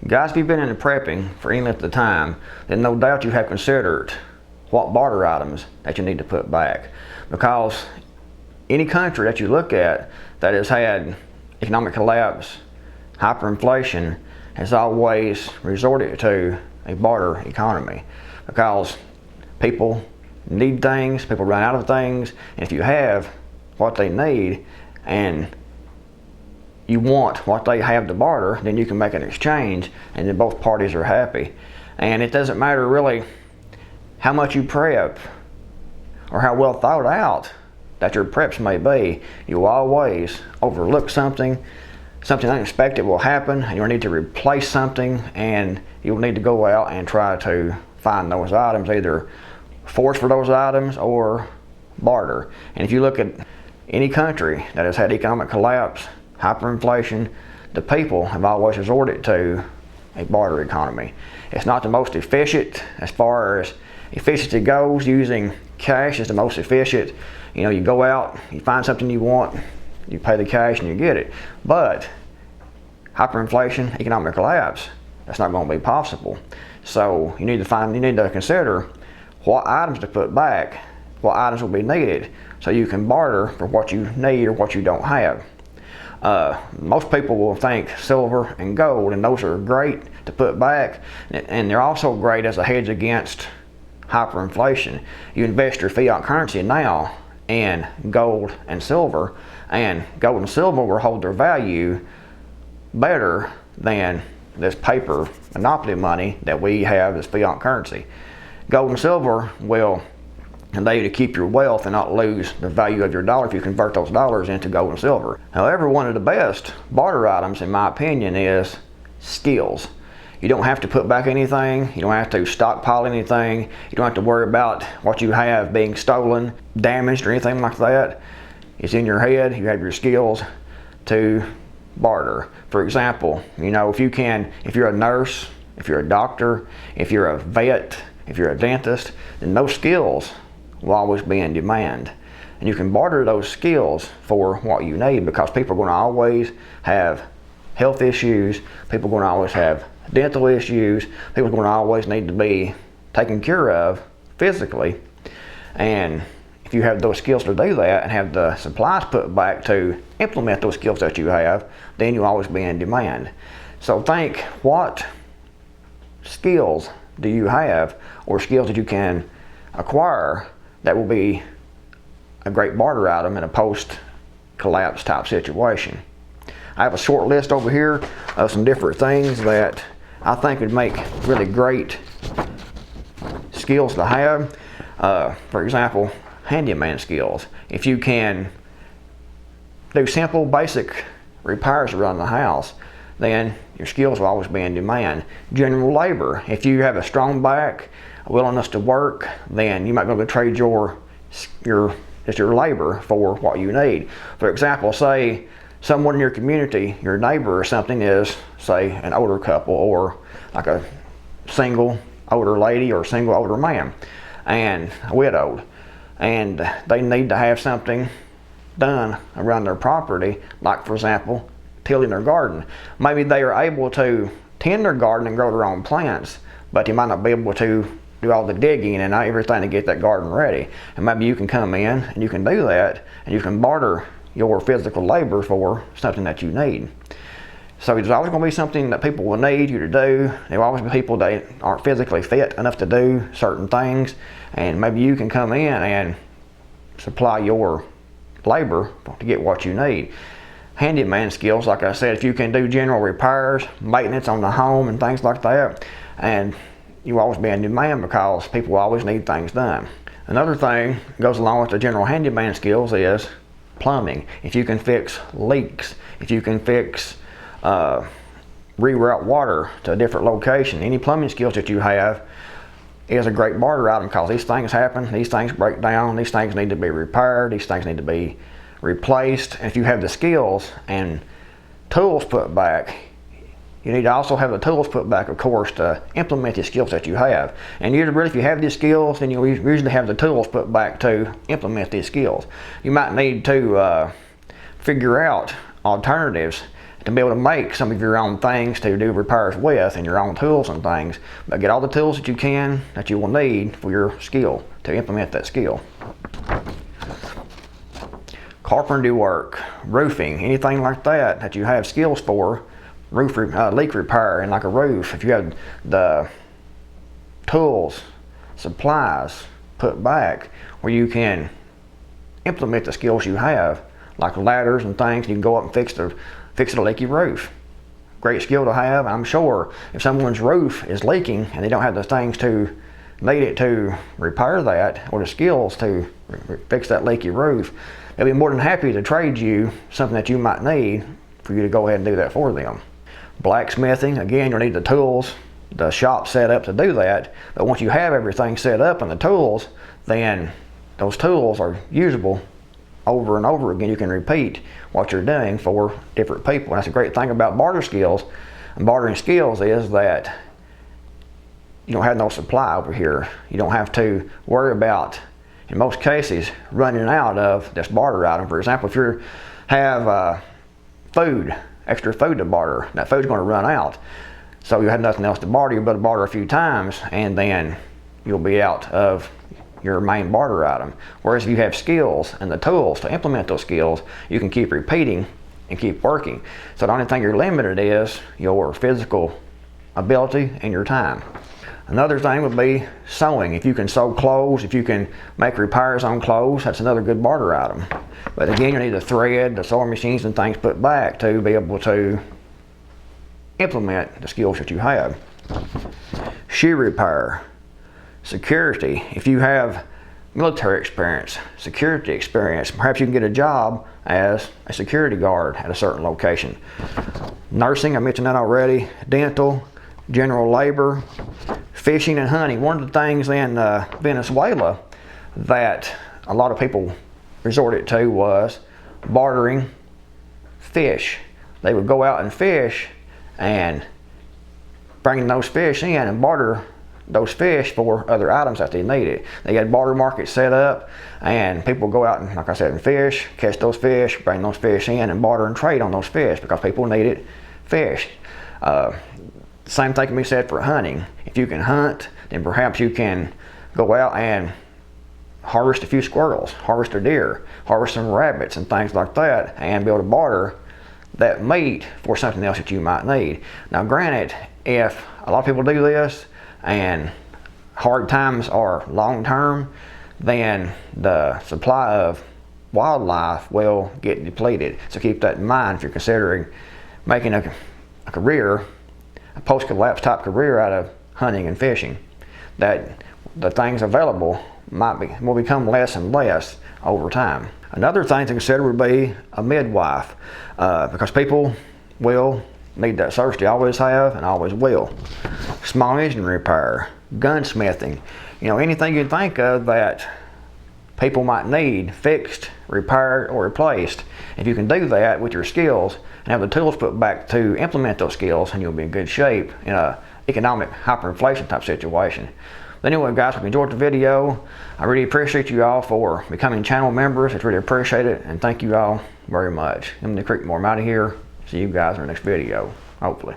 Guys, if you've been into prepping for any length of time, then no doubt you have considered what barter items that you need to put back. Because any country that you look at that has had economic collapse, hyperinflation, has always resorted to a barter economy. Because people need things, people run out of things, and if you have what they need and you want what they have to barter, then you can make an exchange and then both parties are happy. And it doesn't matter really how much you prep or how well thought out that your preps may be, you'll always overlook something unexpected will happen, and you'll need to replace something, and you'll need to go out and try to find those items, either force for those items or barter. And if you look at any country that has had economic collapse, hyperinflation, the people have always resorted to a barter economy. It's not the most efficient as far as efficiency goes. Using cash is the most efficient. You know, you go out, you find something you want, you pay the cash and you get it. But hyperinflation, economic collapse, that's not going to be possible. So you need to consider what items to put back, what items will be needed, so you can barter for what you need or what you don't have. Most people will think silver and gold, and those are great to put back, and they're also great as a hedge against hyperinflation. You invest your fiat currency now in gold and silver will hold their value better than this paper monopoly money that we have as fiat currency. Gold and silver will allow you to keep your wealth and not lose the value of your dollar if you convert those dollars into gold and silver. However, one of the best barter items, in my opinion, is skills. You don't have to put back anything. You don't have to stockpile anything. You don't have to worry about what you have being stolen, damaged, or anything like that. It's in your head. You have your skills to barter. For example, you know, if you're a nurse, if you're a doctor, if you're a vet, if you're a dentist, then those skills will always be in demand. And you can barter those skills for what you need, because people are going to always have health issues, people are going to always have dental issues, people are going to always need to be taken care of physically. And if you have those skills to do that and have the supplies put back to implement those skills that you have, then you'll always be in demand. So think, what skills do you have, or skills that you can acquire that will be a great barter item in a post-collapse type situation? I have a short list over here of some different things that I think would make really great skills to have. For example, handyman skills. If you can do simple, basic repairs around the house, then your skills will always be in demand. General labor. If you have a strong back, a willingness to work, then you might be able to trade your labor for what you need. For example, say someone in your community, your neighbor or something, is, say, an older couple, or like a single older lady or single older man, and widowed, and they need to have something done around their property, like, for example, tilling their garden. Maybe they are able to tend their garden and grow their own plants, but they might not be able to do all the digging and everything to get that garden ready. And maybe you can come in and you can do that, and you can barter your physical labor for something that you need. So there's always going to be something that people will need you to do. There will always be people that aren't physically fit enough to do certain things, and maybe you can come in and supply your labor to get what you need. Handyman skills, like I said, if you can do general repairs, maintenance on the home and things like that, and you always be in demand because people always need things done. Another thing that goes along with the general handyman skills is plumbing. If you can fix leaks, if you can reroute water to a different location, any plumbing skills that you have is a great barter item, because these things happen, these things break down, these things need to be repaired, these things need to be replaced. And if you have the skills and tools put back, you need to also have the tools put back, of course, to implement the skills that you have. And if you have these skills, then you usually have the tools put back to implement these skills. You might need to figure out alternatives to be able to make some of your own things to do repairs with and your own tools and things. But get all the tools that you can that you will need for your skill to implement that skill. Carpentry work, roofing, anything like that that you have skills for, leak repair and like a roof. If you have the tools, supplies put back where you can implement the skills you have, like ladders and things, you can go up and fix a leaky roof. Great skill to have. I'm sure if someone's roof is leaking and they don't have the things to need it to repair that, or the skills to fix that leaky roof, they'll be more than happy to trade you something that you might need for you to go ahead and do that for them. Blacksmithing, again, you'll need the tools, the shop set up to do that. But once you have everything set up and the tools, then those tools are usable over and over again. You can repeat what you're doing for different people. And that's a great thing about barter skills and bartering skills is that you don't have no supply over here. You don't have to worry about, in most cases, running out of this barter item. For example, if you have food, extra food to barter, that food's going to run out. So you have nothing else to barter. You better barter a few times and then you'll be out of your main barter item. Whereas if you have skills and the tools to implement those skills, you can keep repeating and keep working. So the only thing you're limited is your physical ability and your time. Another thing would be sewing. If you can sew clothes, if you can make repairs on clothes, that's another good barter item. But again, you need the thread, the sewing machines and things put back to be able to implement the skills that you have. Shoe repair. Security. If you have military experience, security experience, perhaps you can get a job as a security guard at a certain location. Nursing, I mentioned that already. Dental, general labor, fishing and hunting. One of the things in Venezuela that a lot of people resorted to was bartering fish. They would go out and fish and bring those fish in and barter those fish for other items that they needed. They had barter markets set up and people go out and, like I said, and fish, catch those fish, bring those fish in and barter and trade on those fish because people needed fish. Same thing can be said for hunting. If you can hunt, then perhaps you can go out and harvest a few squirrels, harvest a deer, harvest some rabbits and things like that and be able to barter that meat for something else that you might need. Now granted, if a lot of people do this and hard times are long term, then the supply of wildlife will get depleted. So keep that in mind if you're considering making a career, a post-collapse type career out of hunting and fishing, that the things available will become less and less over time. Another thing to consider would be a midwife, because people will need that service. They always have and always will. Small engine repair, gunsmithing, anything you can think of that people might need fixed, repaired, or replaced. If you can do that with your skills and have the tools put back to implement those skills, and you'll be in good shape in an economic hyperinflation type situation. But anyway, guys, if you enjoyed the video, I really appreciate you all for becoming channel members. It's really appreciated, and thank you all very much. I'm the Creekmore. I'm out of here. See you guys in the next video, hopefully.